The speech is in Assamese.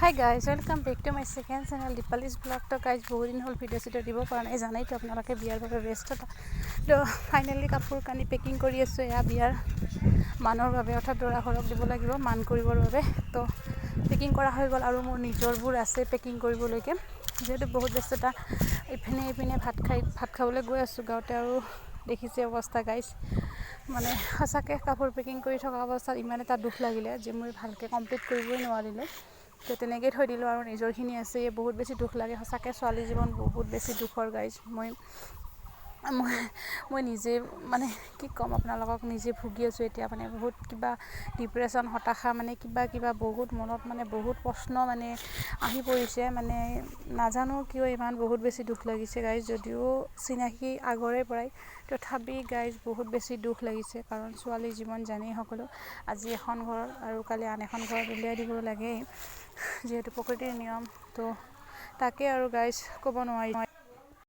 High guys, welcome back to my second channel Dipali's vlog. তো গাইজ বহুত দিন হ'ল ভিডিঅ' দিব পৰা নাই, জানাইতো আপোনালোকে বিয়াৰ বাবে ব্যস্ত। তো ফাইনেলি কাপোৰ কানি পেকিং কৰি আছোঁ এয়া বিয়াৰ মানৰ বাবে, অৰ্থাৎ দৰা ঘৰক দিব লাগিব মান কৰিবৰ বাবে। তো পেকিং কৰা হৈ গ'ল আৰু মোৰ নিজৰবোৰ আছে পেকিং কৰিবলৈকে, যিহেতু বহুত ব্যস্ততা। ইপিনে ভাত খাবলৈ গৈ আছোঁ গাঁৱতে, আৰু দেখিছে অৱস্থা গাইজ। মানে সঁচাকৈ কাপোৰ পেকিং কৰি থকা অৱস্থাত ইমান এটা দুখ লাগিলে যে মই ভালকৈ কমপ্লিট কৰিবই নোৱাৰিলোঁ। তো তেনেকৈ থৈ দিলোঁ, আৰু নিজৰখিনি আছে বহুত বেছি দুখ লাগে সঁচাকৈ। ছোৱালী জীৱন বহুত বেছি দুখৰ গাইজ। মই নিজে মানে কি ক'ম আপোনালোকক, নিজে ভুগি আছোঁ এতিয়া। মানে বহুত কিবা ডিপ্ৰেশ্যন, হতাশা, মানে কিবা বহুত মনত মানে বহুত প্ৰশ্ন মানে আহি পৰিছে। মানে নাজানো কিয় ইমান বহুত বেছি দুখ লাগিছে গাইজ, যদিও চিনাকি আগৰে পৰাই। তথাপি গাইজ বহুত বেছি দুখ লাগিছে, কাৰণ ছোৱালী জীৱন জানেই সকলো। আজি এখন ঘৰত আৰু কালি আন এখন ঘৰত উলিয়াই দিব লাগেই, যিহেতু প্ৰকৃতিৰ নিয়ম। তো তাকে আৰু গাইজ ক'ব নোৱাৰি।